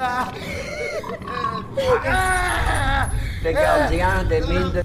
Les gardiens des mines de...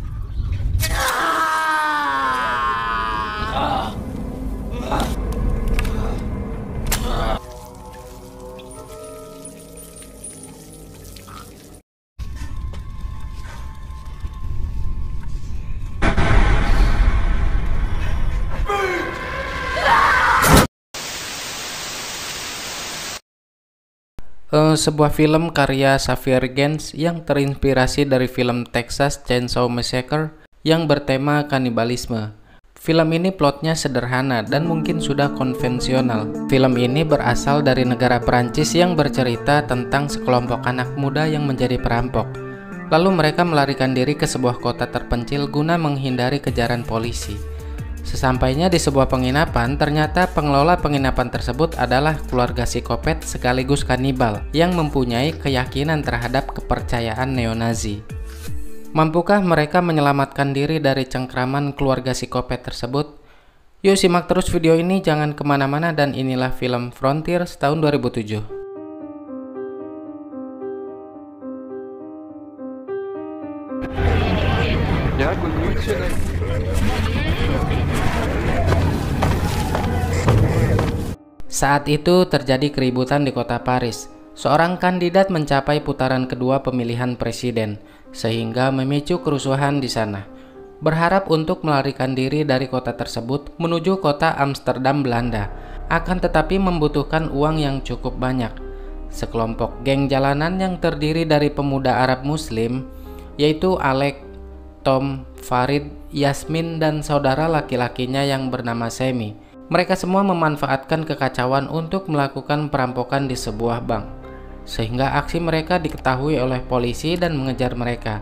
Sebuah film karya Xavier Gens yang terinspirasi dari film Texas Chainsaw Massacre yang bertema kanibalisme. Film ini plotnya sederhana dan mungkin sudah konvensional. Film ini berasal dari negara Perancis yang bercerita tentang sekelompok anak muda yang menjadi perampok. Lalu mereka melarikan diri ke sebuah kota terpencil guna menghindari kejaran polisi. Sesampainya di sebuah penginapan, ternyata pengelola penginapan tersebut adalah keluarga psikopat sekaligus kanibal yang mempunyai keyakinan terhadap kepercayaan neo-Nazi. Mampukah mereka menyelamatkan diri dari cengkraman keluarga psikopat tersebut? Yuk simak terus video ini, jangan kemana-mana, dan inilah film Frontiers tahun 2007. Saat itu terjadi keributan di kota Paris. Seorang kandidat mencapai putaran kedua pemilihan presiden, sehingga memicu kerusuhan di sana. Berharap untuk melarikan diri dari kota tersebut menuju kota Amsterdam, Belanda, akan tetapi membutuhkan uang yang cukup banyak. Sekelompok geng jalanan yang terdiri dari pemuda Arab Muslim, yaitu Alec, Tom, Farid, Yasmin, dan saudara laki-lakinya yang bernama Semi. Mereka semua memanfaatkan kekacauan untuk melakukan perampokan di sebuah bank, sehingga aksi mereka diketahui oleh polisi dan mengejar mereka.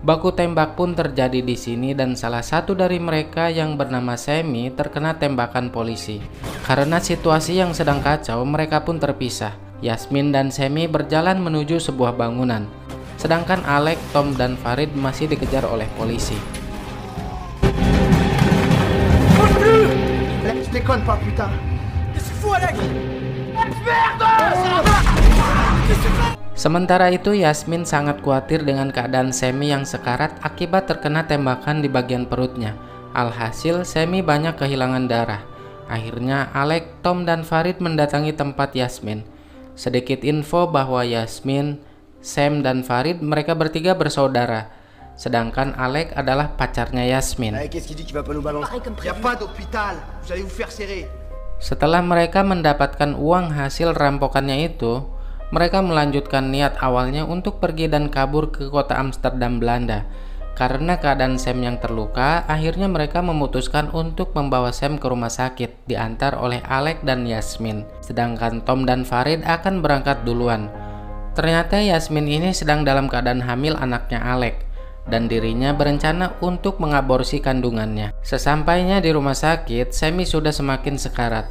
Baku tembak pun terjadi di sini dan salah satu dari mereka yang bernama Semi terkena tembakan polisi. Karena situasi yang sedang kacau, mereka pun terpisah. Yasmin dan Semi berjalan menuju sebuah bangunan, sedangkan Alec, Tom, dan Farid masih dikejar oleh polisi. Déconne pas, putain. Qu'est-ce que tu fous, Alec? Sementara itu, Yasmin sangat khawatir dengan keadaan Semi yang sekarat akibat terkena tembakan di bagian perutnya. Alhasil, Semi banyak kehilangan darah. Akhirnya, Alec, Tom, dan Farid mendatangi tempat Yasmin. Sedikit info bahwa Yasmin, Sam, dan Farid mereka bertiga bersaudara. Sedangkan Alec adalah pacarnya Yasmin. Setelah mereka mendapatkan uang hasil rampokannya itu, mereka melanjutkan niat awalnya untuk pergi dan kabur ke kota Amsterdam, Belanda. Karena keadaan Sam yang terluka, akhirnya mereka memutuskan untuk membawa Sam ke rumah sakit, diantar oleh Alec dan Yasmin. Sedangkan Tom dan Farid akan berangkat duluan. Ternyata Yasmin ini sedang dalam keadaan hamil anaknya Alec, dan dirinya berencana untuk mengaborsi kandungannya. Sesampainya di rumah sakit, Semi sudah semakin sekarat.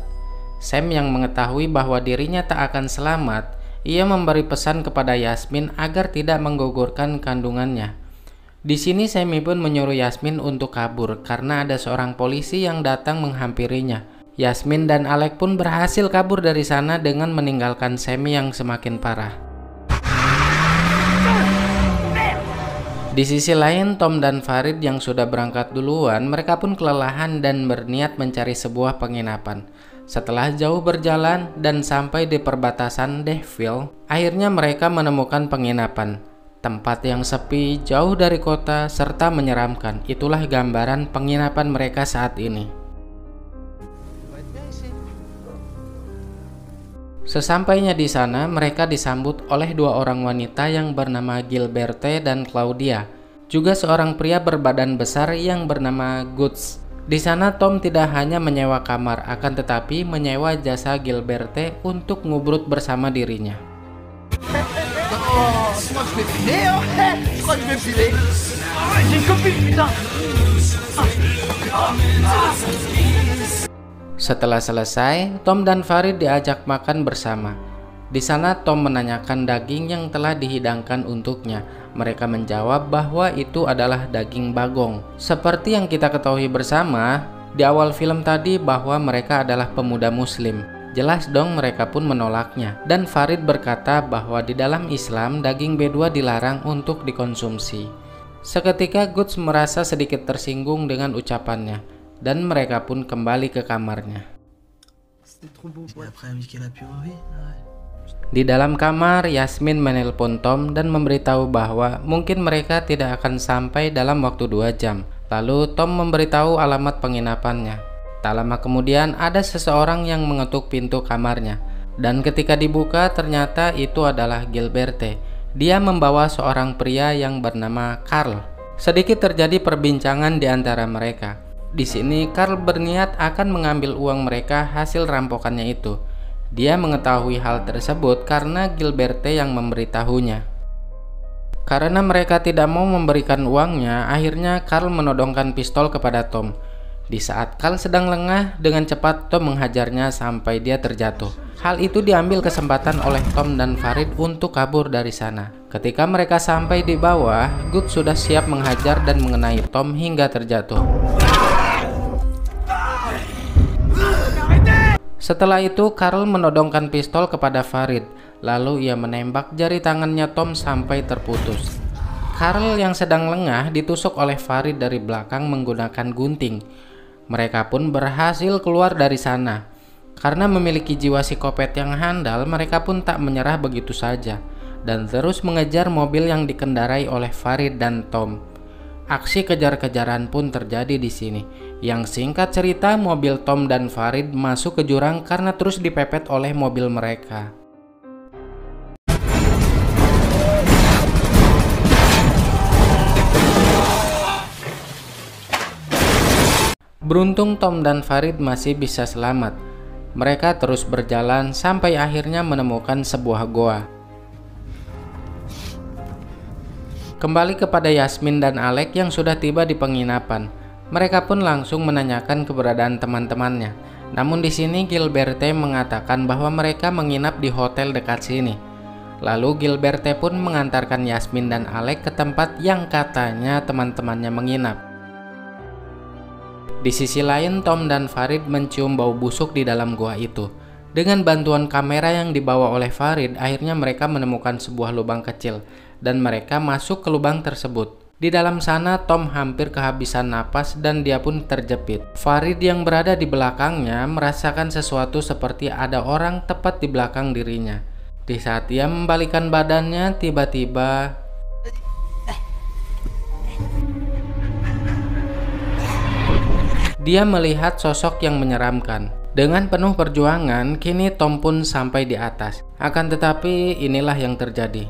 Sam yang mengetahui bahwa dirinya tak akan selamat, ia memberi pesan kepada Yasmin agar tidak menggugurkan kandungannya. Di sini Semi pun menyuruh Yasmin untuk kabur karena ada seorang polisi yang datang menghampirinya. Yasmin dan Alec pun berhasil kabur dari sana dengan meninggalkan Semi yang semakin parah. Di sisi lain, Tom dan Farid yang sudah berangkat duluan, mereka pun kelelahan dan berniat mencari sebuah penginapan. Setelah jauh berjalan dan sampai di perbatasan Deauville, akhirnya mereka menemukan penginapan. Tempat yang sepi, jauh dari kota, serta menyeramkan. Itulah gambaran penginapan mereka saat ini. Sesampainya di sana, mereka disambut oleh dua orang wanita yang bernama Gilberte dan Claudia, juga seorang pria berbadan besar yang bernama Guts. Di sana Tom tidak hanya menyewa kamar, akan tetapi menyewa jasa Gilberte untuk ngubrut bersama dirinya. Setelah selesai, Tom dan Farid diajak makan bersama. Di sana Tom menanyakan daging yang telah dihidangkan untuknya. Mereka menjawab bahwa itu adalah daging bagong. Seperti yang kita ketahui bersama di awal film tadi bahwa mereka adalah pemuda muslim. Jelas dong mereka pun menolaknya, dan Farid berkata bahwa di dalam Islam daging B2 dilarang untuk dikonsumsi. Seketika Guts merasa sedikit tersinggung dengan ucapannya, dan mereka pun kembali ke kamarnya. Di dalam kamar, Yasmin menelpon Tom dan memberitahu bahwa mungkin mereka tidak akan sampai dalam waktu 2 jam. Lalu Tom memberitahu alamat penginapannya. Tak lama kemudian ada seseorang yang mengetuk pintu kamarnya, dan ketika dibuka ternyata itu adalah Gilberte. Dia membawa seorang pria yang bernama Carl. Sedikit terjadi perbincangan di antara mereka. Di sini Carl berniat akan mengambil uang mereka hasil rampokannya itu. Dia mengetahui hal tersebut karena Gilberte yang memberitahunya. Karena mereka tidak mau memberikan uangnya, akhirnya Carl menodongkan pistol kepada Tom. Di saat Carl sedang lengah, dengan cepat Tom menghajarnya sampai dia terjatuh. Hal itu diambil kesempatan oleh Tom dan Farid untuk kabur dari sana. Ketika mereka sampai di bawah, Guts sudah siap menghajar dan mengenai Tom hingga terjatuh. Setelah itu, Carl menodongkan pistol kepada Farid. Lalu ia menembak jari tangannya Tom sampai terputus. Carl yang sedang lengah ditusuk oleh Farid dari belakang menggunakan gunting. Mereka pun berhasil keluar dari sana. Karena memiliki jiwa psikopat yang handal, mereka pun tak menyerah begitu saja dan terus mengejar mobil yang dikendarai oleh Farid dan Tom. Aksi kejar-kejaran pun terjadi di sini. Yang singkat cerita, mobil Tom dan Farid masuk ke jurang karena terus dipepet oleh mobil mereka. Beruntung Tom dan Farid masih bisa selamat. Mereka terus berjalan sampai akhirnya menemukan sebuah goa. Kembali kepada Yasmin dan Alec yang sudah tiba di penginapan. Mereka pun langsung menanyakan keberadaan teman-temannya. Namun di sini Gilberte mengatakan bahwa mereka menginap di hotel dekat sini. Lalu Gilberte pun mengantarkan Yasmin dan Alec ke tempat yang katanya teman-temannya menginap. Di sisi lain, Tom dan Farid mencium bau busuk di dalam gua itu. Dengan bantuan kamera yang dibawa oleh Farid, akhirnya mereka menemukan sebuah lubang kecil dan mereka masuk ke lubang tersebut. Di dalam sana, Tom hampir kehabisan napas dan dia pun terjepit. Farid yang berada di belakangnya merasakan sesuatu seperti ada orang tepat di belakang dirinya. Di saat dia membalikkan badannya, tiba-tiba dia melihat sosok yang menyeramkan. Dengan penuh perjuangan, kini Tom pun sampai di atas. Akan tetapi inilah yang terjadi.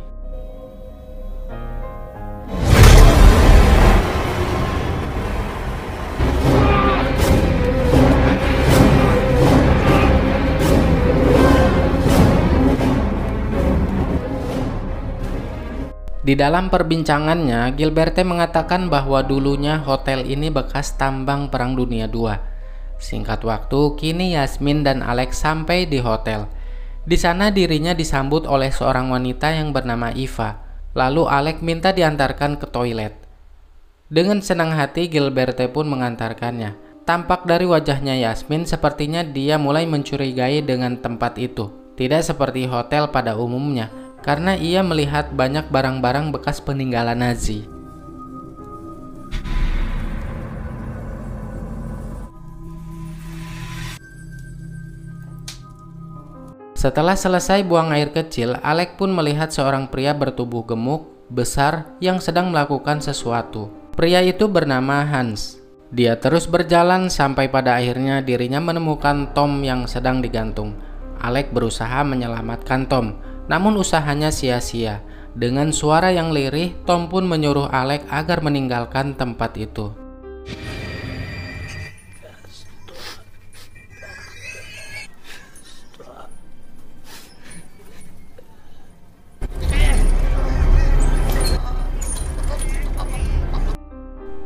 Di dalam perbincangannya, Gilberte mengatakan bahwa dulunya hotel ini bekas tambang Perang Dunia II. Singkat waktu, kini Yasmin dan Alex sampai di hotel. Di sana dirinya disambut oleh seorang wanita yang bernama Eva. Lalu Alex minta diantarkan ke toilet. Dengan senang hati, Gilberte pun mengantarkannya. Tampak dari wajahnya Yasmin sepertinya dia mulai mencurigai dengan tempat itu. Tidak seperti hotel pada umumnya, karena ia melihat banyak barang-barang bekas peninggalan Nazi. Setelah selesai buang air kecil, Alec pun melihat seorang pria bertubuh gemuk, besar, yang sedang melakukan sesuatu. Pria itu bernama Hans. Dia terus berjalan sampai pada akhirnya dirinya menemukan Tom yang sedang digantung. Alec berusaha menyelamatkan Tom, namun usahanya sia-sia. Dengan suara yang lirih, Tom pun menyuruh Alec agar meninggalkan tempat itu.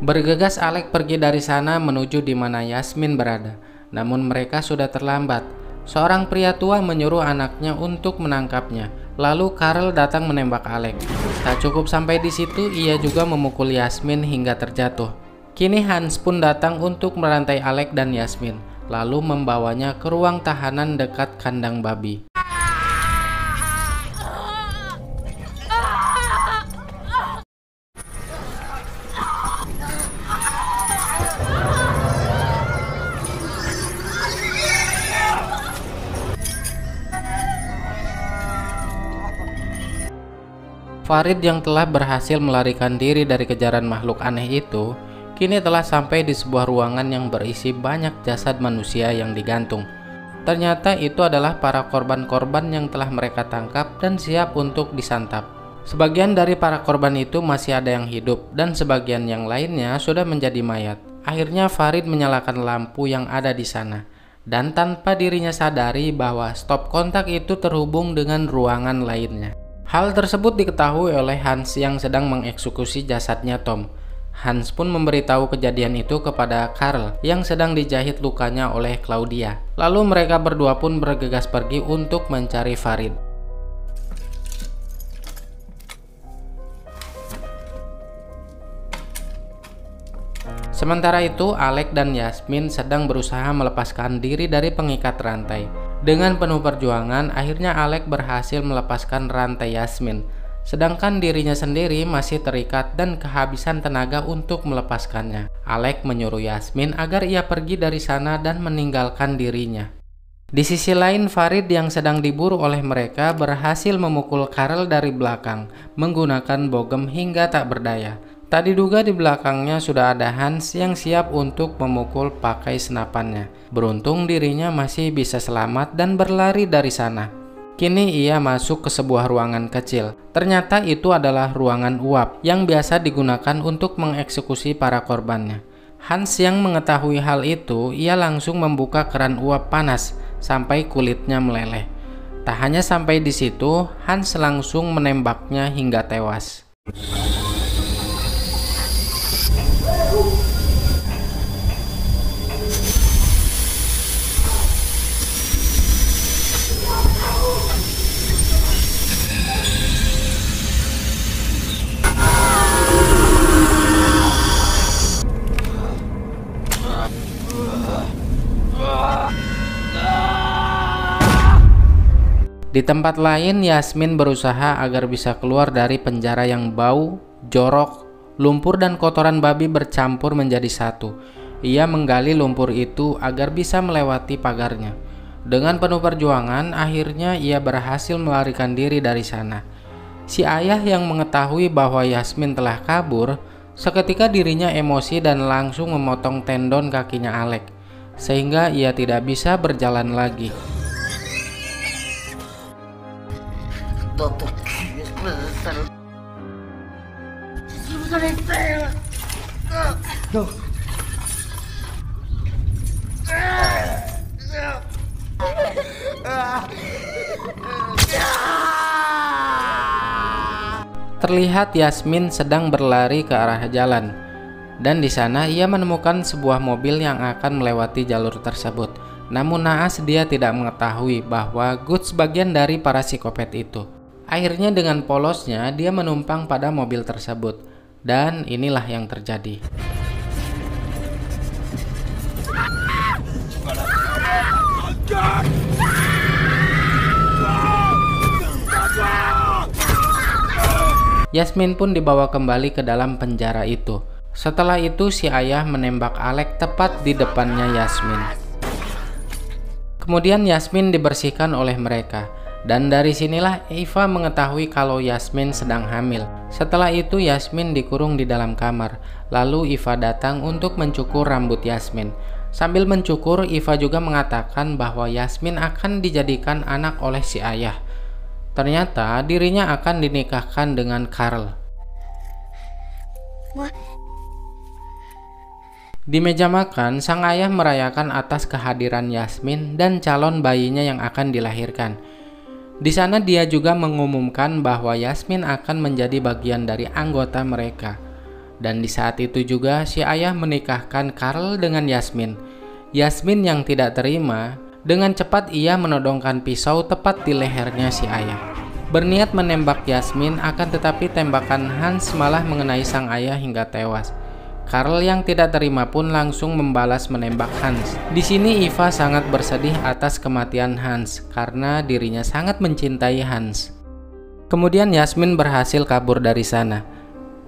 Bergegas Alec pergi dari sana menuju di mana Yasmin berada. Namun mereka sudah terlambat. Seorang pria tua menyuruh anaknya untuk menangkapnya. Lalu Carl datang menembak Alec. Tak cukup sampai di situ, ia juga memukul Yasmin hingga terjatuh. Kini Hans pun datang untuk merantai Alec dan Yasmin. lalu membawanya ke ruang tahanan dekat kandang babi. Farid yang telah berhasil melarikan diri dari kejaran makhluk aneh itu, kini telah sampai di sebuah ruangan yang berisi banyak jasad manusia yang digantung. Ternyata itu adalah para korban-korban yang telah mereka tangkap dan siap untuk disantap. Sebagian dari para korban itu masih ada yang hidup dan sebagian yang lainnya sudah menjadi mayat. Akhirnya Farid menyalakan lampu yang ada di sana. Dan tanpa dirinya sadari bahwa stop kontak itu terhubung dengan ruangan lainnya. Hal tersebut diketahui oleh Hans yang sedang mengeksekusi jasadnya Tom. Hans pun memberitahu kejadian itu kepada Karl yang sedang dijahit lukanya oleh Claudia. Lalu mereka berdua pun bergegas pergi untuk mencari Farid. Sementara itu, Alec dan Yasmin sedang berusaha melepaskan diri dari pengikat rantai. Dengan penuh perjuangan, akhirnya Alec berhasil melepaskan rantai Yasmin, sedangkan dirinya sendiri masih terikat dan kehabisan tenaga untuk melepaskannya. Alec menyuruh Yasmin agar ia pergi dari sana dan meninggalkan dirinya. Di sisi lain, Farid yang sedang diburu oleh mereka berhasil memukul Karl dari belakang menggunakan bogem hingga tak berdaya. Tak diduga di belakangnya sudah ada Hans yang siap untuk memukul pakai senapannya. Beruntung dirinya masih bisa selamat dan berlari dari sana. Kini ia masuk ke sebuah ruangan kecil. Ternyata itu adalah ruangan uap yang biasa digunakan untuk mengeksekusi para korbannya. Hans yang mengetahui hal itu, ia langsung membuka keran uap panas sampai kulitnya meleleh. Tak hanya sampai di situ, Hans langsung menembaknya hingga tewas. Di tempat lain, Yasmin berusaha agar bisa keluar dari penjara yang bau, jorok, lumpur dan kotoran babi bercampur menjadi satu. Ia menggali lumpur itu agar bisa melewati pagarnya. Dengan penuh perjuangan, akhirnya ia berhasil melarikan diri dari sana. Si ayah yang mengetahui bahwa Yasmin telah kabur, seketika dirinya emosi dan langsung memotong tendon kakinya Alec, sehingga ia tidak bisa berjalan lagi. Terlihat Yasmin sedang berlari ke arah jalan, dan di sana ia menemukan sebuah mobil yang akan melewati jalur tersebut. Namun naas dia tidak mengetahui bahwa Guts bagian dari para psikopat itu. Akhirnya dengan polosnya dia menumpang pada mobil tersebut, dan inilah yang terjadi. Yasmin pun dibawa kembali ke dalam penjara itu. Setelah itu si ayah menembak Alec tepat di depannya Yasmin. Kemudian Yasmin dibersihkan oleh mereka. Dan dari sinilah Eva mengetahui kalau Yasmin sedang hamil. Setelah itu Yasmin dikurung di dalam kamar. Lalu Eva datang untuk mencukur rambut Yasmin. Sambil mencukur, Eva juga mengatakan bahwa Yasmin akan dijadikan anak oleh si ayah. Ternyata dirinya akan dinikahkan dengan Karl. Di meja makan, sang ayah merayakan atas kehadiran Yasmin dan calon bayinya yang akan dilahirkan. Di sana dia juga mengumumkan bahwa Yasmin akan menjadi bagian dari anggota mereka. Dan di saat itu juga si ayah menikahkan Karl dengan Yasmin. Yasmin yang tidak terima, dengan cepat ia menodongkan pisau tepat di lehernya si ayah. Berniat menembak Yasmin, akan tetapi tembakan Hans malah mengenai sang ayah hingga tewas. Karl yang tidak terima pun langsung membalas menembak Hans. Di sini Eva sangat bersedih atas kematian Hans karena dirinya sangat mencintai Hans. Kemudian Yasmin berhasil kabur dari sana.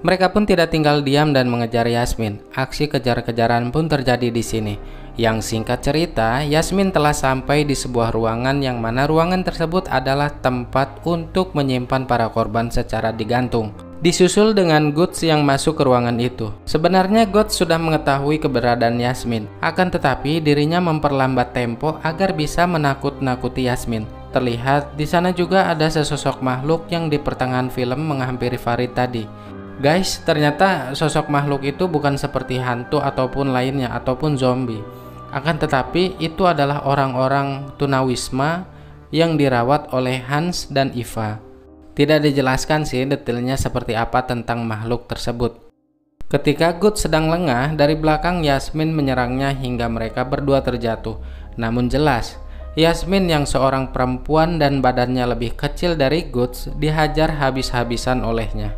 Mereka pun tidak tinggal diam dan mengejar Yasmin. Aksi kejar-kejaran pun terjadi di sini. Yang singkat cerita, Yasmin telah sampai di sebuah ruangan yang mana ruangan tersebut adalah tempat untuk menyimpan para korban secara digantung. Disusul dengan Guts yang masuk ke ruangan itu. Sebenarnya Guts sudah mengetahui keberadaan Yasmin, akan tetapi dirinya memperlambat tempo agar bisa menakut-nakuti Yasmin. Terlihat di sana juga ada sesosok makhluk yang di pertengahan film menghampiri Farid tadi. Guys, ternyata sosok makhluk itu bukan seperti hantu ataupun lainnya ataupun zombie. Akan tetapi itu adalah orang-orang tunawisma yang dirawat oleh Hans dan Eva. Tidak dijelaskan sih detailnya seperti apa tentang makhluk tersebut. Ketika Guts sedang lengah, dari belakang Yasmin menyerangnya hingga mereka berdua terjatuh. Namun jelas, Yasmin yang seorang perempuan dan badannya lebih kecil dari Guts dihajar habis-habisan olehnya.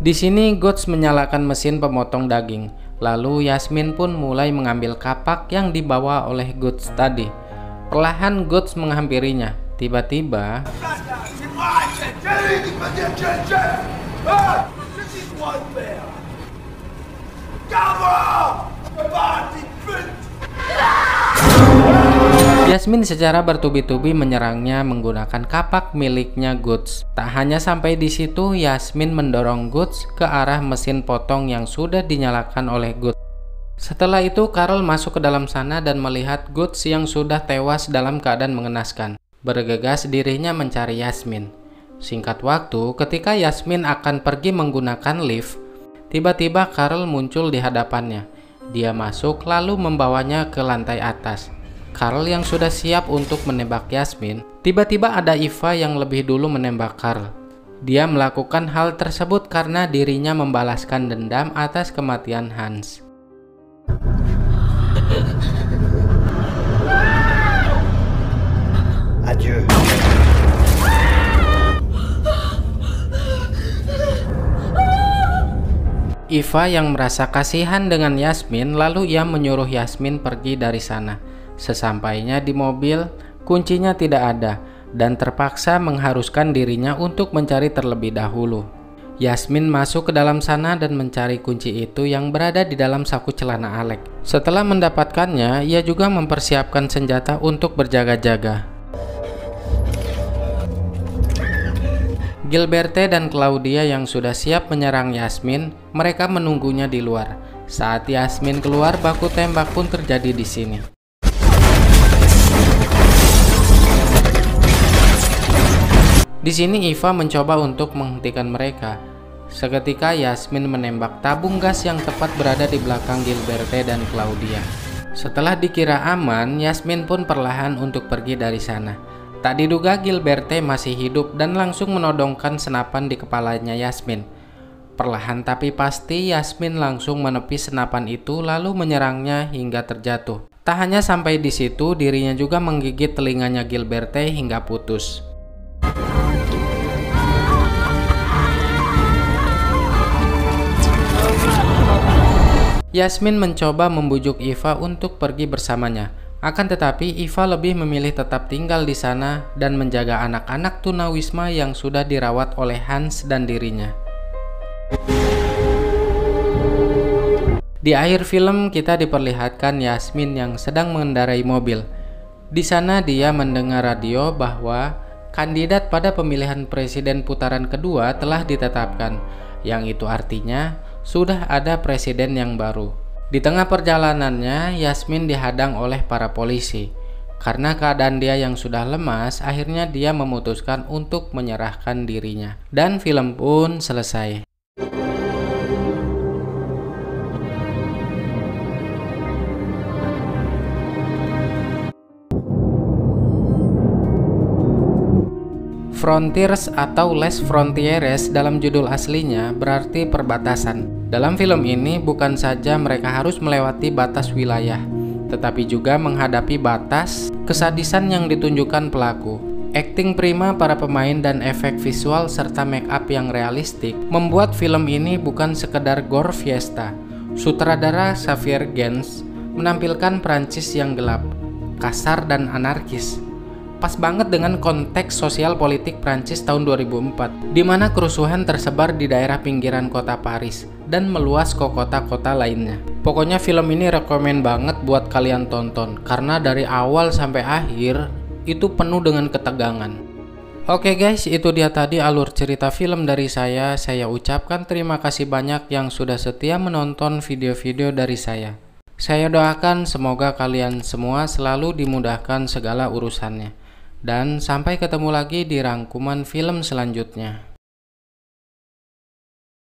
Di sini Guts menyalakan mesin pemotong daging. Lalu Yasmin pun mulai mengambil kapak yang dibawa oleh Guts tadi. Perlahan Guts menghampirinya. Tiba-tiba Yasmin secara bertubi-tubi menyerangnya menggunakan kapak miliknya Guts. Tak hanya sampai di situ, Yasmin mendorong Guts ke arah mesin potong yang sudah dinyalakan oleh Guts. Setelah itu, Karl masuk ke dalam sana dan melihat Guts yang sudah tewas dalam keadaan mengenaskan. Bergegas dirinya mencari Yasmin. Singkat waktu, ketika Yasmin akan pergi menggunakan lift, tiba-tiba Karl muncul di hadapannya. Dia masuk lalu membawanya ke lantai atas. Karl yang sudah siap untuk menembak Yasmin, tiba-tiba ada Eva yang lebih dulu menembak Karl. Dia melakukan hal tersebut karena dirinya membalaskan dendam atas kematian Hans. Adieu. Eva yang merasa kasihan dengan Yasmin, lalu ia menyuruh Yasmin pergi dari sana. Sesampainya di mobil, kuncinya tidak ada dan terpaksa mengharuskan dirinya untuk mencari terlebih dahulu. Yasmin masuk ke dalam sana dan mencari kunci itu yang berada di dalam saku celana Alex. Setelah mendapatkannya, ia juga mempersiapkan senjata untuk berjaga-jaga. Gilberte dan Claudia yang sudah siap menyerang Yasmin, mereka menunggunya di luar. Saat Yasmin keluar, baku tembak pun terjadi di sini. Di sini Eva mencoba untuk menghentikan mereka. Seketika Yasmin menembak tabung gas yang tepat berada di belakang Gilberte dan Claudia. Setelah dikira aman, Yasmin pun perlahan untuk pergi dari sana. Tak diduga Gilberte masih hidup dan langsung menodongkan senapan di kepalanya Yasmin. Perlahan tapi pasti Yasmin langsung menepis senapan itu lalu menyerangnya hingga terjatuh. Tak hanya sampai di situ, dirinya juga menggigit telinganya Gilberte hingga putus. Yasmin mencoba membujuk Eva untuk pergi bersamanya. Akan tetapi Eva lebih memilih tetap tinggal di sana dan menjaga anak-anak tunawisma yang sudah dirawat oleh Hans dan dirinya. Di akhir film kita diperlihatkan Yasmin yang sedang mengendarai mobil. Di sana dia mendengar radio bahwa kandidat pada pemilihan presiden putaran kedua telah ditetapkan, yang itu artinya sudah ada presiden yang baru. Di tengah perjalanannya, Yasmin dihadang oleh para polisi. Karena keadaan dia yang sudah lemas, akhirnya dia memutuskan untuk menyerahkan dirinya. Dan film pun selesai. Frontiers atau Les Frontieres dalam judul aslinya berarti perbatasan. Dalam film ini bukan saja mereka harus melewati batas wilayah, tetapi juga menghadapi batas kesadisan yang ditunjukkan pelaku. Akting prima para pemain dan efek visual serta make up yang realistik membuat film ini bukan sekedar gore fiesta. Sutradara Xavier Gens menampilkan Prancis yang gelap, kasar dan anarkis. Pas banget dengan konteks sosial politik Prancis tahun 2004, di mana kerusuhan tersebar di daerah pinggiran kota Paris dan meluas ke kota-kota lainnya. Pokoknya film ini rekomen banget buat kalian tonton, karena dari awal sampai akhir itu penuh dengan ketegangan. Oke guys, itu dia tadi alur cerita film dari saya. Saya ucapkan terima kasih banyak yang sudah setia menonton video-video dari saya. Saya doakan semoga kalian semua selalu dimudahkan segala urusannya. Dan sampai ketemu lagi di rangkuman film selanjutnya.